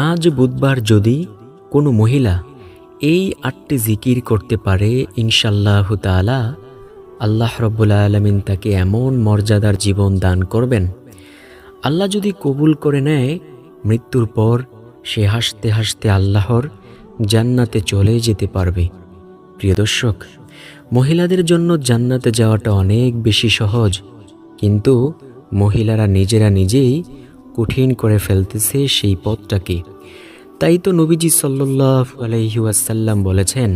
আজ বুধবার যদি কোনো মহিলা এই ৮টি জিকির করতে পারে, ইনশাআল্লাহু তাআলা আল্লাহ রাব্বুল আলামিন তাকে এমন মর্যাদার জীবন দান করবেন। আল্লাহ যদি কবুল করে নেয়, মৃত্যুর পর সে হাসতে হাসতে আল্লাহর জান্নাতে চলে যেতে পারবে। প্রিয় দর্শক, মহিলাদের জন্য জান্নাতে যাওয়াটা অনেক বেশি সহজ, কিন্তু মহিলারা নিজেই কঠিন করে ফেলতেছে সেই পথটাকে। তাই তো নবীজি সাল্লাল্লাহু আলাইহি ওয়াসাল্লাম বলেছেন,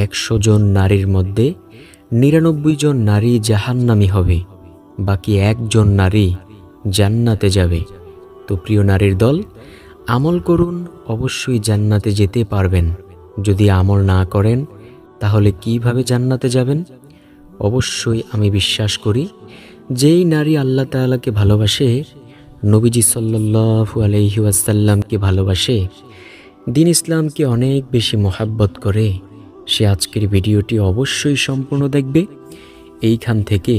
১০০ জন নারীর মধ্যে ৯৯ জন নারী জাহান্নামী হবে, বাকি একজন নারী জান্নাতে যাবে। তো প্রিয় নারীর দল, আমল করুন, অবশ্যই জান্নাতে যেতে পারবেন। যদি আমল না করেন তাহলে কিভাবে জান্নাতে যাবেন? অবশ্যই আমি বিশ্বাস করি, যেই নারী আল্লাহ তাআলাকে ভালোবাসে, নবীজি সাল্লাল্লাহু আলাইহি ওয়াসাল্লামকে ভালোবাসে, দ্বীন ইসলামকে অনেক বেশি মহাব্বত করে, সে আজকের ভিডিওটি অবশ্যই সম্পূর্ণ দেখবে। এইখান থেকে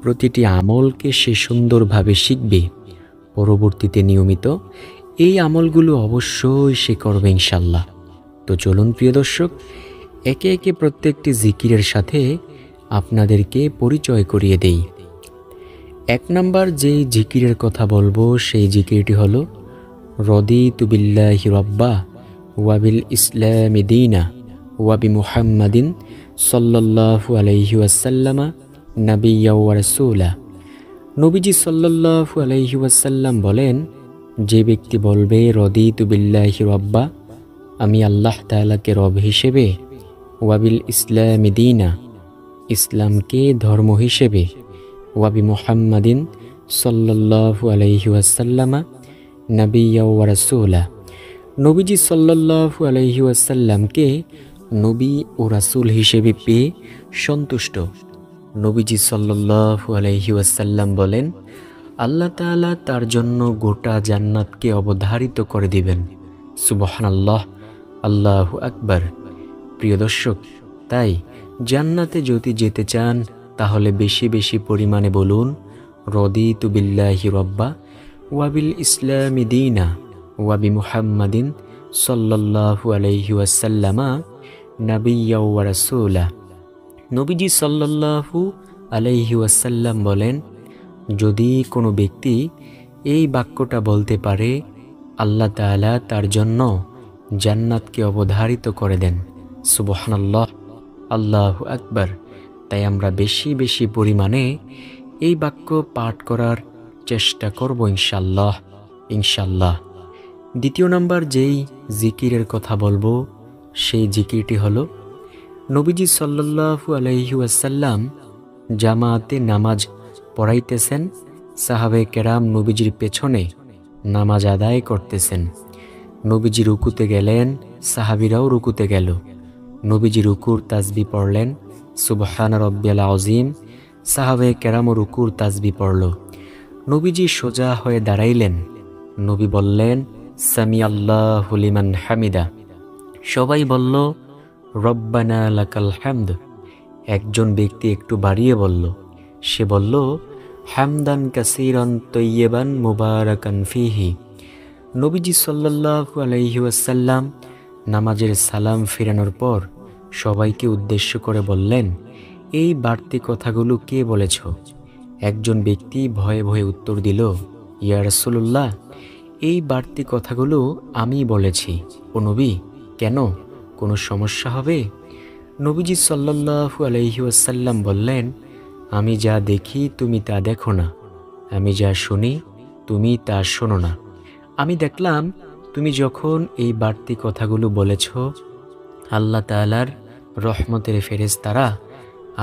প্রতিটি আমলকে সে সুন্দরভাবে শিখবে। পরবর্তীতে নিয়মিত এই আমলগুলো অবশ্যই সে করবে ইনশাআল্লাহ। তো চলুন প্রিয় দর্শক, একে একে প্রত্যেকটি জিকিরের সাথে আপনাদেরকে পরিচয় করিয়ে দেই। ১ নাম্বার যেই জিকিরের কথা বলবো সেই জিকিরটি হলো রদিতু বিল্লাহি রাব্বা ওয়া বিল ইসলামি দীনা ওয়া বি মুহাম্মাদিন সাল্লাল্লাহু আলাইহি ওয়াসাল্লামা নাবিয়্যা ওয়া রাসূলা। নবীজি সাল্লাল্লাহু আলাইহি ওয়াসাল্লাম বলেন, যে ব্যক্তি বলবে রদিতু বিল্লাহি রাব্বা, আমি আল্লাহ তাআলাকে রব হিসেবে, ওয়া বিল ইসলামি দীনা, ইসলামকে ধর্ম হিসেবে, ওয়া বি মুহাম্মাদিন সাল্লাল্লাহু আলাইহি ওয়াসাল্লামা নাবিয়্যা ওয়া রাসূলা, নবীজি সাল্লাল্লাহু আলাইহি ওয়াসাল্লামকে নবী ও রাসূল হিসেবে পেয়ে সন্তুষ্ট। নবীজি সাল্লাল্লাহু আলাইহি ওয়াসাল্লাম বলেন, আল্লাহ তাআলা তার জন্য গোটা জান্নাতকে অবধারিত করে দিবেন। সুবহানাল্লাহ, আল্লাহু আকবার। প্রিয় দর্শক, তাই জান্নাতে যদি যেতে চান তাহলে বেশি বেশি পরিমাণে বলুন রদিতু বিল্লাহি রাব্বা ওয়া বিল ইসলামি দীনা ওয়া বি মুহাম্মাদিন সাল্লাল্লাহু আলাইহি ওয়াসাল্লামা নাবিয়্যা ওয়া রাসূলা। নবীজি সাল্লাল্লাহু আলাইহি ওয়াসাল্লাম বলেন, যদি কোনো ব্যক্তি এই বাক্যটা বলতে পারে, আল্লাহ তাআলা তার জন্য জান্নাতকে অবধারিত করে দেন। সুবহানাল্লাহ, আল্লাহু আকবার। তাই আমরা বেশি বেশি পরিমাণে এই বাক্য পাঠ করার চেষ্টা করব ইনশাআল্লাহ। ইনশাআল্লাহ। ২য় নাম্বার যেই জিকিরের কথা বলবো সেই জিকিরটি হলো, নবীজি সাল্লাল্লাহু আলাইহি ওয়াসাল্লাম জামাতে নামাজ পড়াইতেছেন, সাহাবায়ে কেরাম নবীজির পেছনে নামাজ আদায় করতেছেন। নবীজি রুকুতে গেলেন, সাহাবীরাও রুকুতে গেল। নবীজি রুকুর তাসবিহ পড়লেন, সুবহানা রাব্বিয়াল আযীম। সাহাবায়ে কেরামও রুকুর তাসবিহ পড়ল। নবীজি সোজা হয়ে দাঁড়াইলেন। নবী বললেন, সামিআল্লাহু লিমান হামিদা। সবাই বলল, রব্বানা লাকাল হামদ। একজন ব্যক্তি একটু বাড়িয়ে বলল, সে বলল, হামদান কাসীরান তাইয়্যিবান মুবারাকান ফীহি। নবীজি সাল্লাল্লাহু আলাইহি ওয়াসাল্লাম নামাজের সালাম ফিরানোর পর সবাইকে উদ্দেশ্য করে বললেন, এই বাড়তি কথাগুলো কে বলেছ? একজন ব্যক্তি ভয়ে ভয়ে উত্তর দিল, ইয়া রাসূলুল্লাহ, এই বাড়তি কথাগুলো আমি বলেছি। ও নবী, কেন? কোনো সমস্যা হবে? নবীজি সাল্লাল্লাহু আলাইহি ওয়াসাল্লাম বললেন, আমি যা দেখি তুমি তা দেখো না, আমি যা শুনি তুমি তা শোনো না। আমি দেখলাম তুমি যখন এই বাড়তি কথাগুলো বলেছ, আল্লাহ তাআলার রহমতের ফেরেশতারা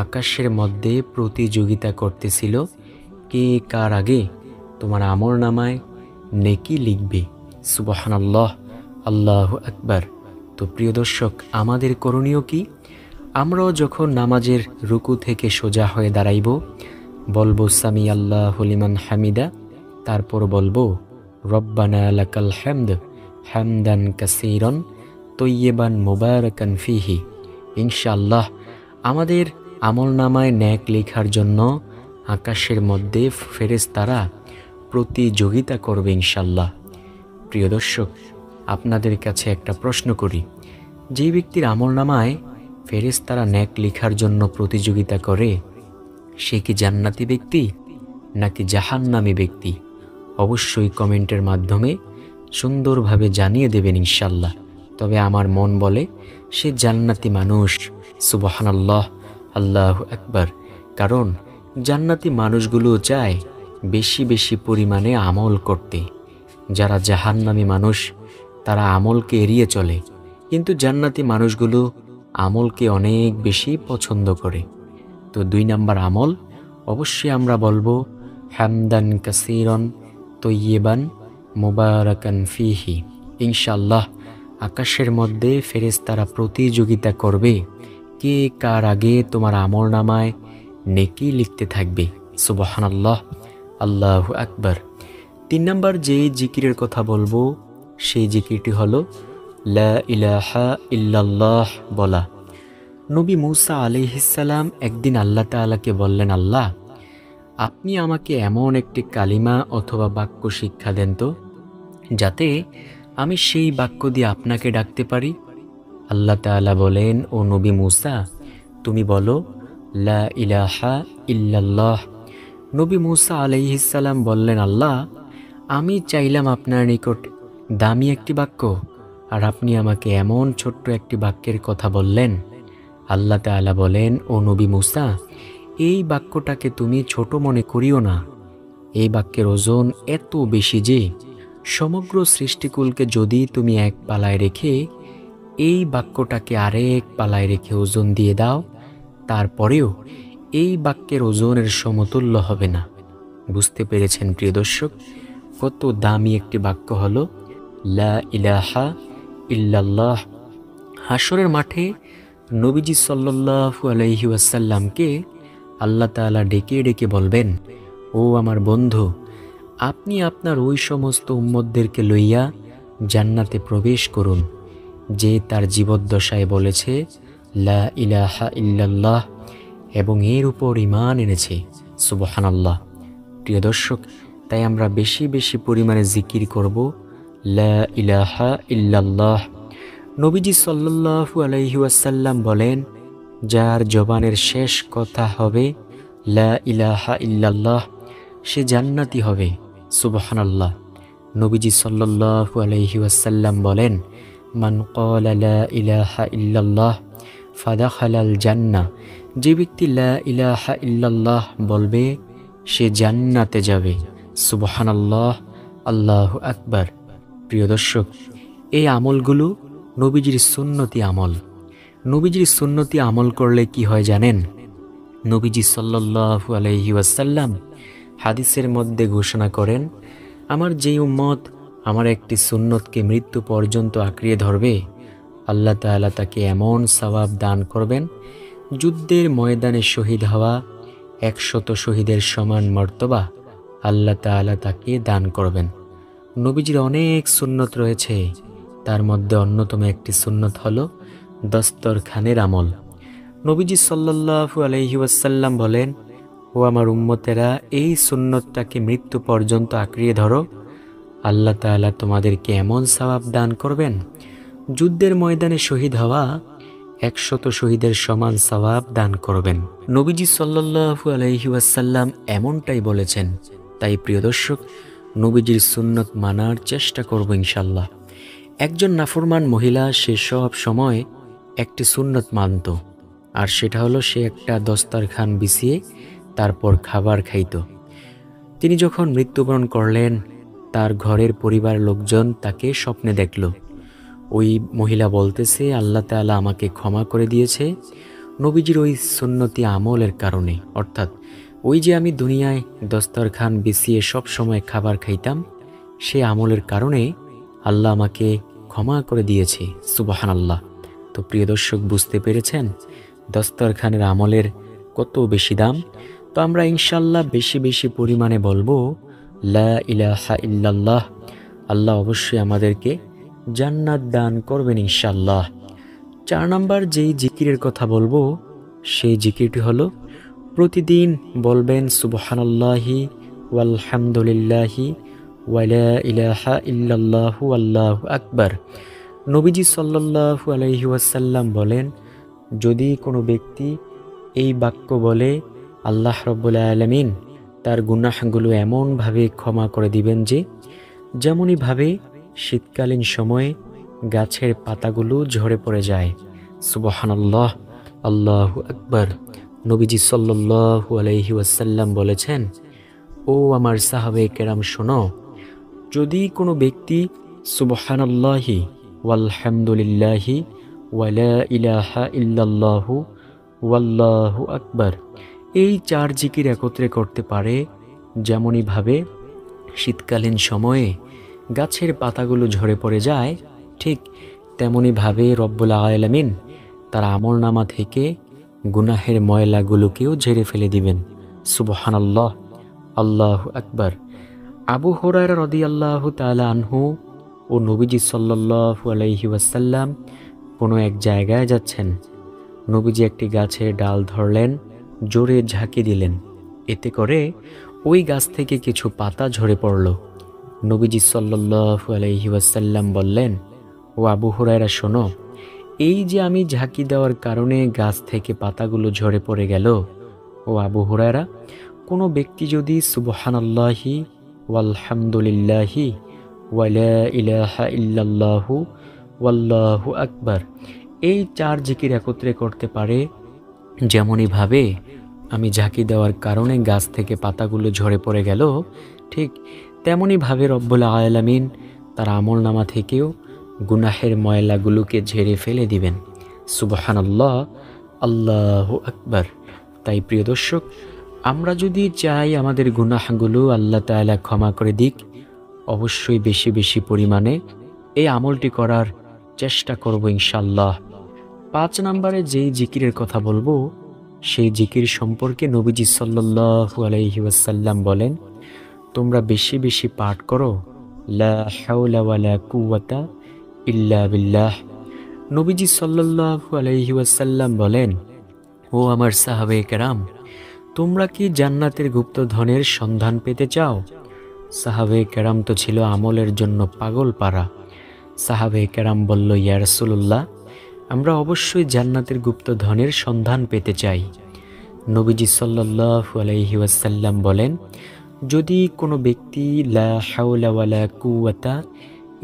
আকাশের মধ্যে প্রতিযোগিতা করতেছিল, কে কার আগে তোমার আমলনামায় নেকি লিখবে। সুবহানাল্লাহ, আল্লাহু আকবার। তো প্রিয় দর্শক, আমাদের করণীয় কি? আমরাও যখন নামাজের রুকু থেকে সোজা হয়ে দাঁড়াইব, বলবো সামিআল্লাহু লিমান হামিদা, তারপর বলবো রব্বানা লাকাল হামদ হামদান কাসীরান তাইয়্যিবান মুবারাকান ফীহি। ইনশাআল্লাহ আমাদের আমলনামায় নেক লেখার জন্য আকাশের মধ্যে ফেরেশতারা প্রতিযোগিতা করবে ইনশাআল্লাহ। প্রিয় দর্শক, আপনাদের কাছে একটা প্রশ্ন করি, যে ব্যক্তির আমলনামায় ফেরেশতারা নেক লেখার জন্য প্রতিযোগিতা করে, সে কি জান্নাতি ব্যক্তি নাকি জাহান্নামী ব্যক্তি? অবশ্যই কমেন্টের মাধ্যমে সুন্দরভাবে জানিয়ে দেবেন ইনশাল্লাহ। তবে আমার মন বলে সে জান্নাতি মানুষ। সুবহানাল্লাহ, আল্লাহু আকবার। কারণ জান্নাতি মানুষগুলো চায় বেশি বেশি পরিমাণে আমল করতে। যারা জাহান্নামী মানুষ তারা আমলকে এড়িয়ে চলে, কিন্তু জান্নাতি মানুষগুলো আমলকে অনেক বেশি পছন্দ করে। তো 2 নাম্বার আমল অবশ্যই আমরা বলবো হামদান কাসীরান তয়্যিবান মুবারাকান ফীহি। ইনশাআল্লাহ আকাশের মধ্যে ফেরেশতারা প্রতিযোগিতা করবে কে কার আগে তোমার আমলনামায় নেকি লিখতে থাকবে। সুবহানাল্লাহ, আল্লাহু আকবার। 3 নাম্বার যে জিকিরের কথা বলবো সেই জিকিরটি হলো লা ইলাহা ইল্লাল্লাহ বলা। নবী মূসা আলাইহিস সালাম একদিন আল্লাহ তাআলাকে বললেন, আল্লাহ, আপনি আমাকে এমন একটি কালিমা অথবা বাক্য শিক্ষা দেন তো, যাতে আমি সেই বাক্য দিয়ে আপনাকে ডাকতে পারি। আল্লাহ তাআলা বলেন, ও নবী মূসা, তুমি বলো লা ইলাহা ইল্লাল্লাহ। নবী মূসা আলাইহিস সালাম বললেন, আল্লাহ, আমি চাইলাম আপনার নিকট দামি একটি বাক্য, আর আপনি আমাকে এমন ছোট্ট একটি বাক্যের কথা বললেন। আল্লাহ তাআলা বলেন, ও নবী মূসা, এই বাক্যটাকে তুমি ছোট মনে করিও না। এই বাক্যের ওজন এত বেশি যে সমগ্র সৃষ্টিকুলকে যদি তুমি এক পালায় রেখে এই বাক্যটাকে আরেক পালায় রেখে ওজন দিয়ে দাও, তারপরেও এই বাক্যের ওজনের সমতুল্য হবে না। বুঝতে পেরেছেন প্রিয় দর্শক, কত দামি একটি বাক্য হলো লা ইলাহা ইল্লাল্লাহ। হাসরের মাঠে নবীজি সাল্লাল্লাহু আলাইহি ওয়াসাল্লামকে আল্লাহ তাআলা ডেকে ডেকে বলবেন, ও আমার বন্ধু, আপনি আপনার ওই সমস্ত উম্মতদেরকে লইয়া জান্নাতে প্রবেশ করুন যে তার জীবদ্দশায় বলেছে লা ইলাহা ইল্লাল্লাহ এবং এর উপর ঈমান এনেছে। সুবহানাল্লাহ। প্রিয় দর্শক, তাই আমরা বেশি বেশি পরিমাণে জিকির করব লা ইলাহা ইল্লাল্লাহ। নবীজি সাল্লাল্লাহু আলাইহি ওয়াসাল্লাম বলেন, যার জবানের শেষ কথা হবে লা ইলাহা ইল্লাল্লাহ, সে জান্নাতি হবে। সুবহানাল্লাহ। নবীজি সাল্লাল্লাহু আলাইহি ওয়াসাল্লাম বলেন, মান ক্বালা লা ইলাহা ইল্লাল্লাহ ফাদাখালাল জান্নাহ, যে ব্যক্তি লা ইলাহা ইল্লাল্লাহ বলবে সে জান্নাতে যাবে। সুবহানাল্লাহ, আল্লাহু আকবার। প্রিয় দর্শক, এই আমলগুলো নবীজির সুন্নতি আমল। নবীজির সুন্নতি আমল করলে কি হয় জানেন? নবীজি সাল্লাল্লাহু আলাইহি ওয়াসাল্লাম হাদিসের মধ্যে ঘোষণা করেন, আমার যেই উম্মত আমার একটি সুন্নতকে মৃত্যু পর্যন্ত আঁকড়িয়ে ধরবে, আল্লাহ তাআলা তাকে এমন সওয়াব দান করবেন, যুদ্ধের ময়দানে শহীদ হওয়া 100 শহীদের সমান মর্তবা আল্লাহ তাআলা তাকে দান করবেন। নবীজির অনেক সুন্নত রয়েছে, তার মধ্যে অন্যতম একটি সুন্নত হলো দস্তরখানের আমল। নবীজি সাল্লাল্লাহু আলাইহি ওয়াসাল্লাম বলেন, ও আমার উম্মতেরা, এই সুন্নতটাকে মৃত্যু পর্যন্ত আঁকড়িয়ে ধরো, আল্লাহ তাআলা তোমাদেরকে এমন সওয়াব দান করবেন, যুদ্ধের ময়দানে শহীদ হওয়া 100 শহীদের সমান সওয়াব দান করবেন। নবীজি সাল্লাল্লাহু আলাইহি ওয়াসাল্লাম এমনটাই বলেছেন। তাই প্রিয় দর্শক, নবীজির সুন্নত মানার চেষ্টা করব ইনশাল্লাহ। একজন নাফরমান মহিলা সে সব সময় একটি সুন্নত মানত, আর সেটা হলো সে একটা দস্তরখান বিছিয়ে তারপর খাবার খাইত। তিনি যখন মৃত্যুবরণ করলেন, তার ঘরের পরিবার লোকজন তাকে স্বপ্নে দেখল। ওই মহিলা বলতেছে, আল্লাহ তাআলা আমাকে ক্ষমা করে দিয়েছে নবীজির ওই সুন্নতি আমলের কারণে। অর্থাৎ ওই যে আমি দুনিয়ায় দস্তরখান বিছিয়ে সব সময় খাবার খাইতাম, সে আমলের কারণে আল্লাহ আমাকে ক্ষমা করে দিয়েছে। সুবহানাল্লাহ। তো প্রিয় দর্শক, বুঝতে পেরেছেন দস্তরখানের আমলের কত বেশি দাম। তো আমরা ইনশাল্লাহ বেশি বেশি পরিমাণে বলবো লা ইলাহা ইল্লাল্লাহ। আল্লাহ অবশ্যই আমাদেরকে জান্নাত দান করবেন ইনশাল্লাহ। 4 নাম্বার যেই জিকিরের কথা বলবো সেই জিকিরটি হলো প্রতিদিন বলবেন সুবহানাল্লাহি ওয়ালহামদুলিল্লাহি ওয়ালা ইলাহা ইল্লাল্লাহু আল্লাহু আকবার। নবীজি সাল্লাল্লাহু আলাইহি ওয়াসাল্লাম বলেন, যদি কোনো ব্যক্তি এই বাক্য বলে, আল্লাহ রাব্বুল আলামিন তার গুনাহগুলো এমনভাবে ক্ষমা করে দিবেন যে যেমনইভাবে শীতকালীন সময়ে গাছের পাতাগুলো ঝরে পড়ে যায়। সুবহানাল্লাহ, আল্লাহু আকবার। নবীজি সাল্লাল্লাহু আলাইহি ওয়াসাল্লাম বলেছেন, ও আমার সাহাবে কেরাম শোনো, যদি কোনো ব্যক্তি সুবহানাল্লাহি ওয়ালহামদুলিল্লাহি ওয়ালা ইলাহা ইল্লাল্লাহু ওয়াল্লাহু আকবার এই 4 জিকির একত্রে করতে পারে, যেমনইভাবে শীতকালীন সময়ে গাছের পাতাগুলো ঝরে পড়ে যায়, ঠিক তেমনইভাবে রব্বুল আলামিন তার আমলনামা থেকে গুনাহের ময়লাগুলোকেও ঝেড়ে ফেলে দিবেন। সুবহানাল্লাহ, আল্লাহু আকবার। আবু হুরায়রা রাদিয়াল্লাহু তাআলা আনহু ও নবীজি সাল্লাল্লাহু আলাইহি ওয়াসাল্লাম কোনো এক জায়গায় যাচ্ছেন। নবীজি একটি গাছের ডাল ধরলেন, জোরে ঝাঁকি দিলেন, এতে করে ওই গাছ থেকে কিছু পাতা ঝরে পড়ল। নবীজি সাল্লাল্লাহু আলাইহি ওয়াসাল্লাম বললেন, ও আবু হুরায়রা শোনো, এই যে আমি ঝাঁকি দেওয়ার কারণে গাছ থেকে পাতাগুলো ঝরে পড়ে গেল, ও আবু হুরায়রা, কোনো ব্যক্তি যদি সুবহানাল্লাহি ওয়ালহামদুলিল্লাহি ওয়ালা ইলাহা ইল্লাল্লাহু ওয়াল্লাহু আকবার এই 4 জিকির একত্রে করতে পারে, যেমনইভাবে আমি ঝাঁকি দেওয়ার কারণে গাছ থেকে পাতাগুলো ঝরে পড়ে গেল, ঠিক তেমনইভাবে রব্বুল আলামিন তার আমলনামা থেকেও গুনাহের ময়লাগুলোকে ঝেড়ে ফেলে দিবেন। সুবহানাল্লাহ, আল্লাহু আকবার। তাই প্রিয় দর্শক, আমরা যদি চাই আমাদের গুনাহগুলো আল্লাহ তাআলা ক্ষমা করে দিক, অবশ্যই বেশি বেশি পরিমাণে এই আমলটি করার চেষ্টা করব ইনশাআল্লাহ। 5 নম্বরে যেই জিকিরের কথা বলবো, সেই জিকির সম্পর্কে নবীজি সাল্লাল্লাহু আলাইহি ওয়াসাল্লাম বলেন, তোমরা বেশি বেশি পাঠ করো লা হাওলা ওয়ালা কুওয়াতা ইল্লা বিল্লাহ। নবীজি সাল্লাল্লাহু আলাইহি ওয়াসাল্লাম বলেন, ও আমার সাহাবে কেরাম, তোমরা কি জান্নাতের গুপ্তধনের সন্ধান পেতে চাও? সাহাবে কেরাম তো ছিল আমলের জন্য পাগল পারা। সাহাবে কেরাম বলল, ইয়া রাসূলুল্লাহ, আমরা অবশ্যই জান্নাতের গুপ্তধনের সন্ধান পেতে চাই। নবীজি সাল্লাল্লাহু আলাইহি ওয়াসাল্লাম বলেন, যদি কোনো ব্যক্তি লা হাওলা ওয়ালা কুওয়াতা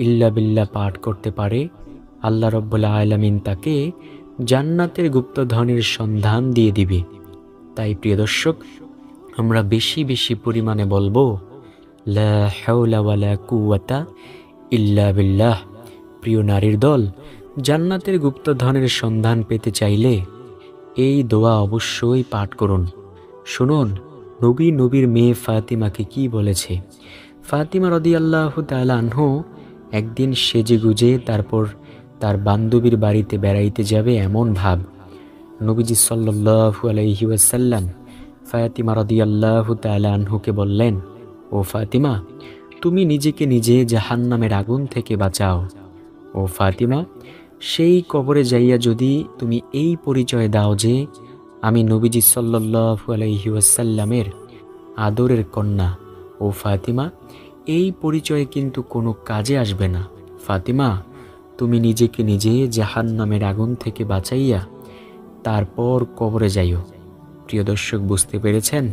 ইল্লা বিল্লাহ পাঠ করতে পারে, আল্লাহ রাব্বুল আলামিন তাকে জান্নাতের গুপ্তধনের সন্ধান দিয়ে দিবে। তাই প্রিয় দর্শক, আমরা বেশি বেশি পরিমাণে বলবো লা হাওলা ওয়ালা কুওয়াতা ইল্লা বিল্লাহ। প্রিয় নারীর দল, জান্নাতের গুপ্তধনের সন্ধান পেতে চাইলে এই দোয়া অবশ্যই পাঠ করুন। শুনুন, নবীর মেয়ে ফাতিমাকে কি বলেছে। ফাতিমা রাদিয়াল্লাহু তাআলা আনহু একদিন সেজেগুজে তারপর তার বান্ধবীর বাড়িতে বেড়াইতে যাবে এমন ভাব। নবীজি সাল্লাল্লাহু আলাইহি ওয়াসাল্লাম ফাতিমা রাদিয়াল্লাহু তাআলা আনহুকে বললেন, ও ফাতিমা, তুমি নিজেকে নিজে জাহান্নামের আগুন থেকে বাঁচাও। ও ফাতিমা, সেই কবরে যাইয়া যদি তুমি এই পরিচয় দাও যে আমি নবীজি সাল্লাল্লাহু আলাইহি ওয়াসাল্লামের আদরের কন্যা, ও ফাতিমা, এই পরিচয়ে কিন্তু কোনো কাজে আসবে না। ফাতিমা, তুমি নিজেকে নিজে জাহান্নামের আগুন থেকে বাঁচাইয়া তারপর কবরে যাইও। প্রিয় দর্শক, বুঝতে পেরেছেন?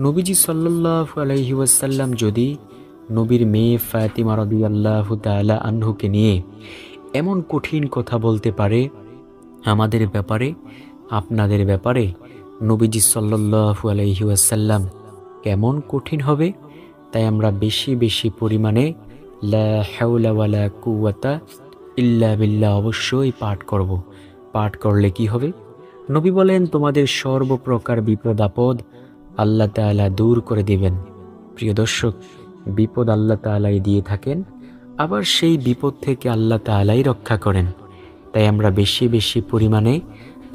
নবীজি সাল্লাল্লাহু আলাইহি ওয়াসাল্লাম যদি নবীর মেয়ে ফাতিমা রাদিয়াল্লাহু তাআলা আনহুকে নিয়ে এমন কঠিন কথা বলতে পারে, আমাদের ব্যাপারে, আপনাদের ব্যাপারে নবীজি সাল্লাল্লাহু আলাইহি ওয়াসাল্লাম কেমন কঠিন হবে? তাই আমরা বেশি বেশি পরিমাণে লা হাওলা ওয়ালা কুওয়াতা ইল্লা বিল্লাহ অবশ্যই পাঠ করব। পাঠ করলে কি হবে? নবী বলেন, তোমাদের সর্বপ্রকার বিপদ আপদ আল্লাহ তাআলা দূর করে দিবেন। প্রিয় দর্শক, বিপদ আল্লাহ তাআলাই দিয়ে থাকেন, আবার সেই বিপদ থেকে আল্লাহ তাআলাই রক্ষা করেন। তাই আমরা বেশি বেশি পরিমাণে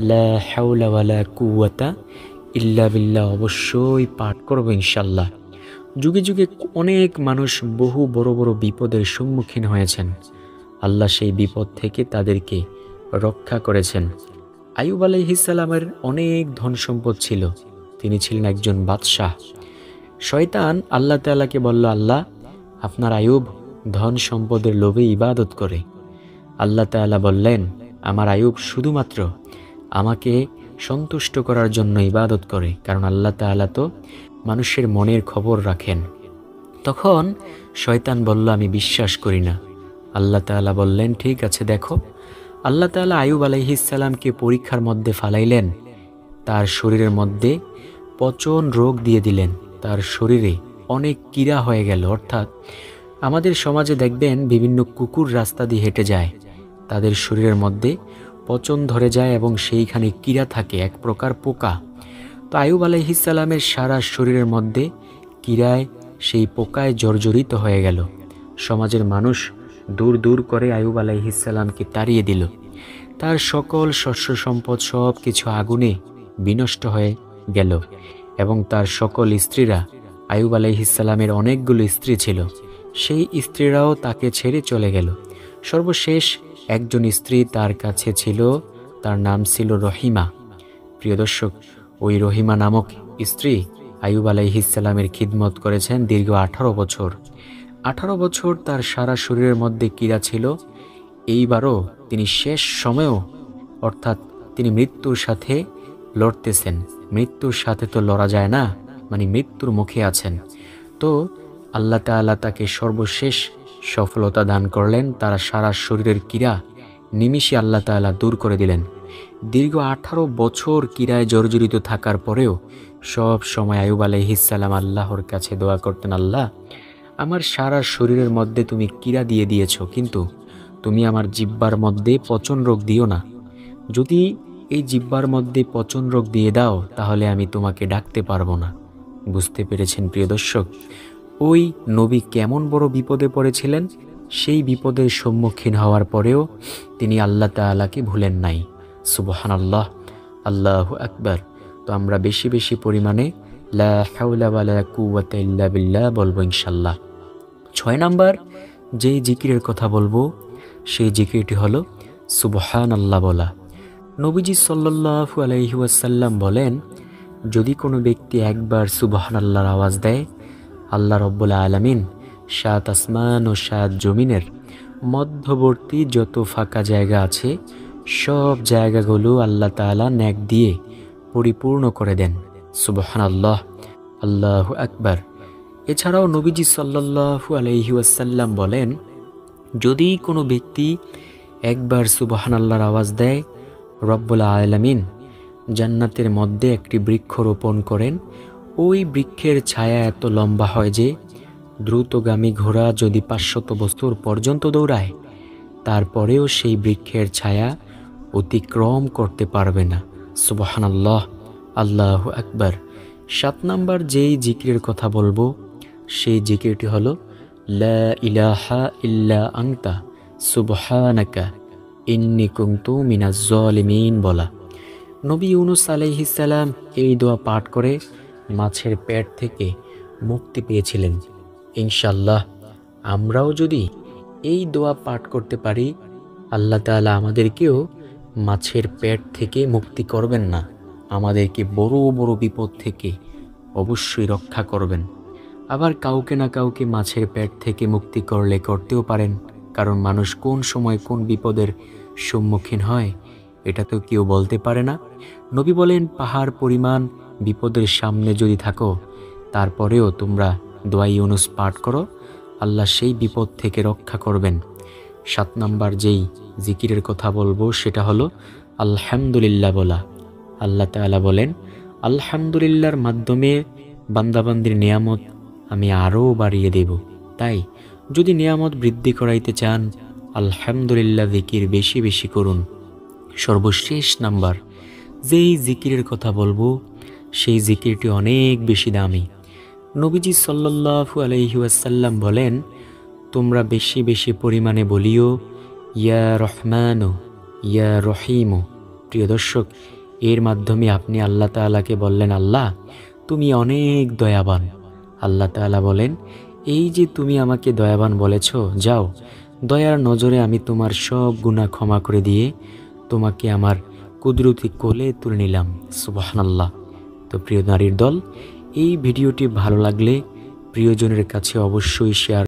লা হাওলা ওয়ালা কুওয়াতা ইল্লা বিল্লাহ অবশ্যই পাঠ করব ইনশাআল্লাহ। যুগে যুগে অনেক মানুষ বহু বড় বড় বিপদের সম্মুখীন হয়েছেন। আল্লাহ সেই বিপদ থেকে তাদেরকে রক্ষা করেছেন। আইয়ুব আলাইহিস সালামের অনেক ধন সম্পদ ছিল, তিনি ছিলেন একজন বাদশাহ। শয়তান আল্লাহ তাআলাকে বলল, আল্লাহ, আপনার আয়ুব ধন সম্পদের লোভে ইবাদত করে। আল্লাহ তাআলা বললেন, আমার আয়ুব শুধুমাত্র আমাকে সন্তুষ্ট করার জন্য ইবাদত করে, কারণ আল্লাহ তাআলা তো মানুষের মনের খবর রাখেন। তখন শয়তান বলল, আমি বিশ্বাস করি না। আল্লাহ তাআলা বললেন, ঠিক আছে দেখো। আল্লাহ তাআলা আয়ুব আলাইহিস সালামকে পরীক্ষার মধ্যে ফালাইলেন। তার শরীরের মধ্যে পচন রোগ দিয়ে দিলেন। তার শরীরে অনেক কীড়া হয়ে গেল। অর্থাৎ আমাদের সমাজে দেখবেন বিভিন্ন কুকুর রাস্তা দিয়ে হেঁটে যায়, তাদের শরীরের মধ্যে পচন ধরে যায় এবং সেইখানে কীড়া থাকে, এক প্রকার পোকা। তো আয়ুব আলাইহিস সালামের সারা শরীরের মধ্যে কীড়ায়, সেই পোকায় জর্জরিত হয়ে গেল। সমাজের মানুষ দূর দূর করে আয়ুব আলাইহিস সালামকে তাড়িয়ে দিল। তার সকল শস্য সম্পদ সব কিছু আগুনে বিনষ্ট হয়ে গেল এবং তার সকল স্ত্রীরা, আয়ুব আলাইহিস সালামের অনেকগুলো স্ত্রী ছিল, সেই স্ত্রীরাও তাকে ছেড়ে চলে গেল। সর্বশেষ একজন স্ত্রী তার কাছে ছিল, তার নাম ছিল রহিমা। প্রিয় দর্শক, ওই রহিমা নামক স্ত্রী আয়ুব আলাইহিস সালামের খিদমত করেছেন দীর্ঘ 18 বছর। 18 বছর তার সারা শরীরের মধ্যে কীড়া ছিল। এইবারও তিনি শেষ সময়েও, অর্থাৎ তিনি মৃত্যুর সাথে লড়তেছেন। মৃত্যুর সাথে তো লড়া যায় না, মানে মৃত্যুর মুখে আছেন। তো আল্লাহ তাআলা তাকে সর্বশেষ সফলতা দান করলেন। তার সারা শরীরের কীড়া নিমিষে আল্লাহ তাআলা দূর করে দিলেন। দীর্ঘ 18 বছর কীড়ায় জর্জরিত থাকার পরেও সব সময় আয়ুব আলাইহিস সালাম আল্লাহর কাছে দোয়া করতেন, আল্লাহ, আমার সারা শরীরের মধ্যে তুমি কীড়া দিয়ে দিয়েছো, কিন্তু তুমি আমার জিহ্বার মধ্যে পচন রোগ দিও না। যদি এই জিহ্বার মধ্যে পচন রোগ দিয়ে দাও, তাহলে আমি তোমাকে ডাকতে পারবো না। বুঝতে পেরেছেন প্রিয় দর্শক, ওই নবী কেমন বড় বিপদে পড়েছিলেন। সেই বিপদের সম্মুখীন হওয়ার পরেও তিনি আল্লাহ তাআলাকে ভুলেন নাই। সুবহানাল্লাহ, আল্লাহু আকবার। তো আমরা বেশি বেশি পরিমাণে লা হাওলা ওয়ালা কুওয়াতা ইল্লা বিল্লাহ বলবো ইনশাআল্লাহ। 6 নাম্বার যেই জিকিরের কথা বলবো, সেই জিকিরটি হলো সুবহানাল্লাহ বলা। নবীজি সাল্লাল্লাহু আলাইহি ওয়াসাল্লাম বলেন, যদি কোনো ব্যক্তি একবার সুবহানাল্লাহর আওয়াজ দেয়, আল্লাহ রব্বুল আলামিন 7 আসমান ও 7 জমিনের মধ্যবর্তী যত ফাঁকা জায়গা আছে, সব জায়গাগুলো আল্লাহ তাআলা নেক দিয়ে পরিপূর্ণ করে দেন। সুবহানাল্লাহ, আল্লাহু আকবার। এছাড়াও নবীজি সাল্লাল্লাহু আলাইহি ওয়াসাল্লাম বলেন, যদি কোনো ব্যক্তি একবার সুবহানাল্লাহর আওয়াজ দেয়, রব্বুল আলামিন জান্নাতের মধ্যে একটি বৃক্ষ রোপণ করেন। ওই বৃক্ষের ছায়া এত লম্বা হয় যে দ্রুতগামী ঘোড়া যদি 500 বছর পর্যন্ত দৌড়ায়, তারপরেও সেই বৃক্ষের ছায়া অতিক্রম করতে পারবে না। সুবহানাল্লাহ, আল্লাহু আকবার। 7 নাম্বার যেই জিকিরের কথা বলবো, সেই জিকিরটি হলো লা ইলাহা ইল্লা আনতা সুবহানাকা ইন্নী কুনতু মিনাজ জালিমিন বলা। নবী ইউনূস আলাইহিস সালাম এই দোয়া পাঠ করে মাছের পেট থেকে মুক্তি পেয়েছিলেন। ইনশাআল্লাহ আমরাও যদি এই দোয়া পাঠ করতে পারি, আল্লাহ তাআলা আমাদেরকেও মাছের পেট থেকে মুক্তি করবেন না, আমাদেরকে বড় বড় বিপদ থেকে অবশ্যই রক্ষা করবেন। আবার কাউকে না কাউকে মাছের পেট থেকে মুক্তি করতেও পারেন, কারণ মানুষ কোন সময় কোন বিপদের সম্মুখীন হয় এটা তো কেউ বলতে পারে না। নবী বলেন, পাহাড় পরিমাণ বিপদের সামনে যদি থাকো, তারপরেও তোমরা দোয়া ইউনূস পাঠ করো, আল্লাহ সেই বিপদ থেকে রক্ষা করবেন। 7 নাম্বার যেই জিকিরের কথা বলবো, সেটা হলো আলহামদুলিল্লাহ বলা। আল্লাহ তাআলা বলেন, আলহামদুলিল্লাহর মাধ্যমে বান্দাবান্দির নিয়ামত আমি আরও বাড়িয়ে দেব। তাই যদি নিয়ামত বৃদ্ধি করাইতে চান, আলহামদুলিল্লাহ জিকির বেশি বেশি করুন। সর্বশেষ নাম্বার যেই জিকিরের কথা বলবো, সেই জিকিরটি অনেক বেশি দামি। নবীজি সাল্লাল্লাহু আলাইহি ওয়াসাল্লাম বলেন, তোমরা বেশি বেশি পরিমাণে বলিও ইয়া রহমানু ইয়া রহিমু। প্রিয় দর্শক, এর মাধ্যমে আপনি আল্লাহ তাআলাকে বললেন, আল্লাহ তুমি অনেক দয়াবান। আল্লাহ তাআলা বলেন, এই যে তুমি আমাকে দয়াবান বলেছ, যাও দয়ার নজরে আমি তোমার সব গুনাহ ক্ষমা করে দিয়ে তোমাকে আমার কুদরতি কোলে তুলে নিলাম। সুবহানাল্লাহ। তো প্রিয় নারীর দল, এই ভিডিওটি ভালো লাগলে প্রিয়জনের কাছে অবশ্যই শেয়ার